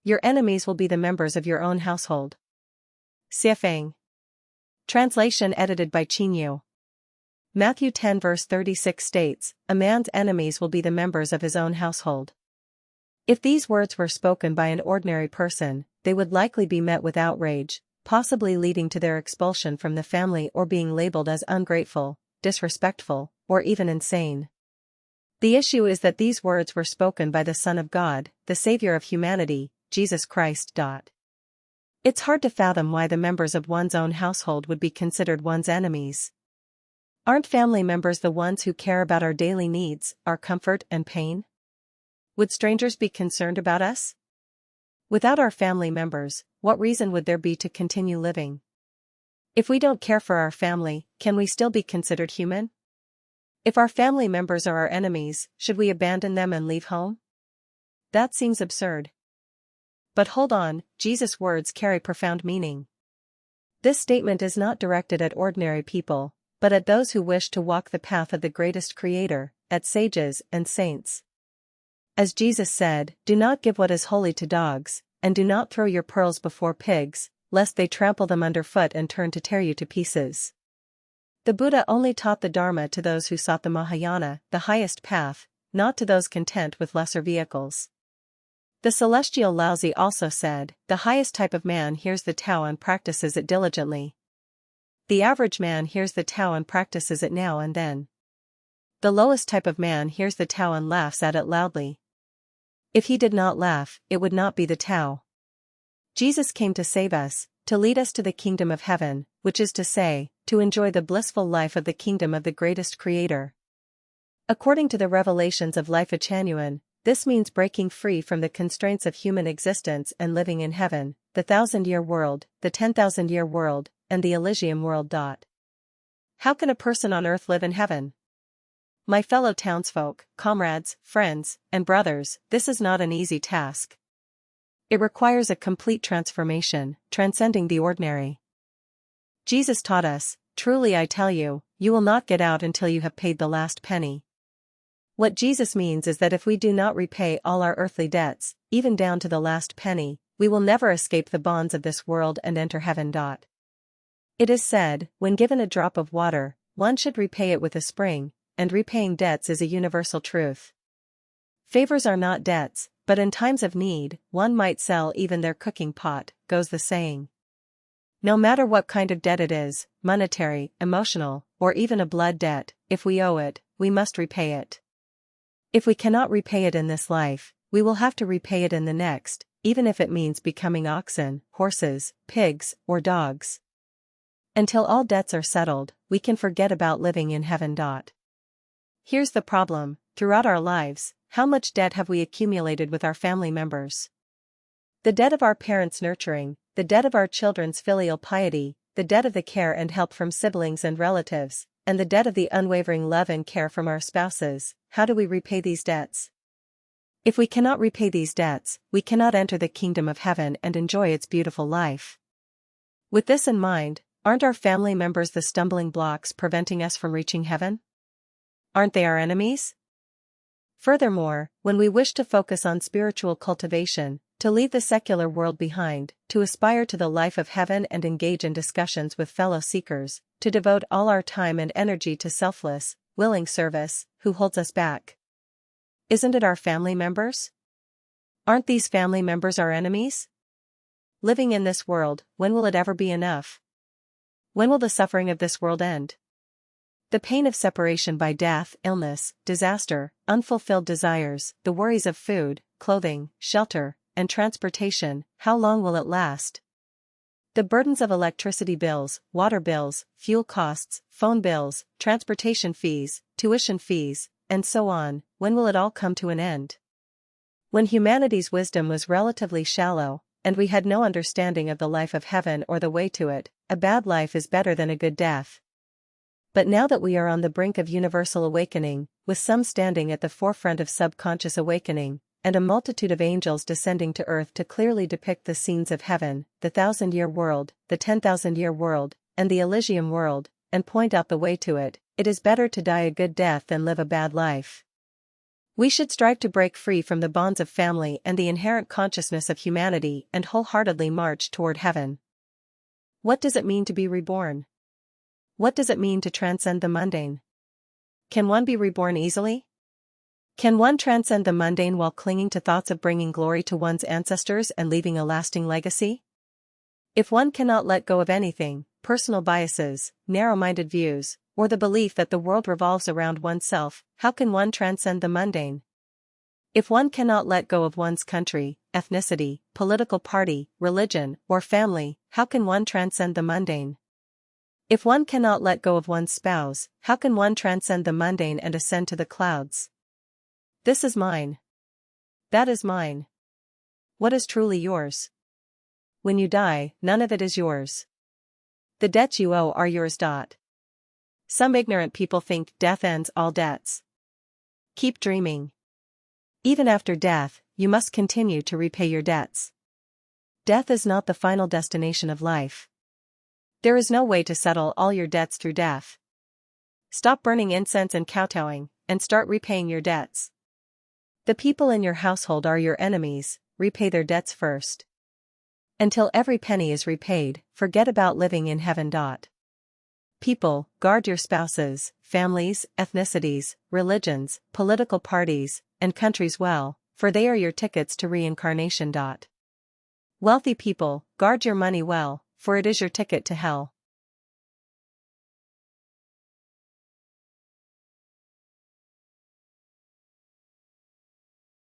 Your enemies will be the members of your own household. Siafang. Translation edited by Chinyu. Matthew 10 verse 36 states, "A man's enemies will be the members of his own household." If these words were spoken by an ordinary person, they would likely be met with outrage, possibly leading to their expulsion from the family or being labeled as ungrateful, disrespectful, or even insane. The issue is that these words were spoken by the Son of God, the Savior of humanity, Jesus Christ. It's hard to fathom why the members of one's own household would be considered one's enemies. Aren't family members the ones who care about our daily needs, our comfort and pain? Would strangers be concerned about us? Without our family members, what reason would there be to continue living? If we don't care for our family, can we still be considered human? If our family members are our enemies, should we abandon them and leave home? That seems absurd. But hold on, Jesus' words carry profound meaning. This statement is not directed at ordinary people, but at those who wish to walk the path of the greatest Creator, at sages and saints. As Jesus said, "Do not give what is holy to dogs, and do not throw your pearls before pigs, lest they trample them underfoot and turn to tear you to pieces." The Buddha only taught the Dharma to those who sought the Mahayana, the highest path, not to those content with lesser vehicles. The celestial Laozi also said, "The highest type of man hears the Tao and practices it diligently. The average man hears the Tao and practices it now and then. The lowest type of man hears the Tao and laughs at it loudly. If he did not laugh, it would not be the Tao." Jesus came to save us, to lead us to the kingdom of heaven, which is to say, to enjoy the blissful life of the kingdom of the greatest Creator. According to the revelations of Lifechanyuan, this means breaking free from the constraints of human existence and living in heaven, the 1,000-year world, the 10,000-year world, and the Elysium world. How can a person on earth live in heaven? My fellow townsfolk, comrades, friends, and brothers, this is not an easy task. It requires a complete transformation, transcending the ordinary. Jesus taught us, "Truly I tell you, you will not get out until you have paid the last penny." What Jesus means is that if we do not repay all our earthly debts, even down to the last penny, we will never escape the bonds of this world and enter heaven. It is said, when given a drop of water, one should repay it with a spring, and repaying debts is a universal truth. Favors are not debts, but in times of need, one might sell even their cooking pot, goes the saying. No matter what kind of debt it is, monetary, emotional, or even a blood debt, if we owe it, we must repay it. If we cannot repay it in this life, we will have to repay it in the next, even if it means becoming oxen, horses, pigs, or dogs. Until all debts are settled, we can forget about living in heaven. Here's the problem: throughout our lives, how much debt have we accumulated with our family members? The debt of our parents' nurturing, the debt of our children's filial piety, the debt of the care and help from siblings and relatives, and the debt of the unwavering love and care from our spouses. How do we repay these debts? If we cannot repay these debts, we cannot enter the kingdom of heaven and enjoy its beautiful life. With this in mind, aren't our family members the stumbling blocks preventing us from reaching heaven? Aren't they our enemies? Furthermore, when we wish to focus on spiritual cultivation, to leave the secular world behind, to aspire to the life of heaven and engage in discussions with fellow seekers, to devote all our time and energy to selfless, willing service, who holds us back? Isn't it our family members? Aren't these family members our enemies? Living in this world, when will it ever be enough? When will the suffering of this world end? The pain of separation by death, illness, disaster, unfulfilled desires, the worries of food, clothing, shelter, and transportation, how long will it last? The burdens of electricity bills, water bills, fuel costs, phone bills, transportation fees, tuition fees, and so on, when will it all come to an end? When humanity's wisdom was relatively shallow, and we had no understanding of the life of heaven or the way to it, a bad life is better than a good death. But now that we are on the brink of universal awakening, with some standing at the forefront of subconscious awakening, and a multitude of angels descending to earth to clearly depict the scenes of heaven, the 1,000-year world, the 10,000-year world, and the Elysium world, and point out the way to it, it is better to die a good death than live a bad life. We should strive to break free from the bonds of family and the inherent consciousness of humanity and wholeheartedly march toward heaven. What does it mean to be reborn? What does it mean to transcend the mundane? Can one be reborn easily? Can one transcend the mundane while clinging to thoughts of bringing glory to one's ancestors and leaving a lasting legacy? If one cannot let go of anything, personal biases, narrow-minded views, or the belief that the world revolves around oneself, how can one transcend the mundane? If one cannot let go of one's country, ethnicity, political party, religion, or family, how can one transcend the mundane? If one cannot let go of one's spouse, how can one transcend the mundane and ascend to the clouds? This is mine. That is mine. What is truly yours? When you die, none of it is yours. The debts you owe are yours. Some ignorant people think death ends all debts. Keep dreaming. Even after death, you must continue to repay your debts. Death is not the final destination of life. There is no way to settle all your debts through death. Stop burning incense and kowtowing, and start repaying your debts. The people in your household are your enemies, repay their debts first. Until every penny is repaid, forget about living in heaven. People, guard your spouses, families, ethnicities, religions, political parties, and countries well, for they are your tickets to reincarnation. Wealthy people, guard your money well, for it is your ticket to hell.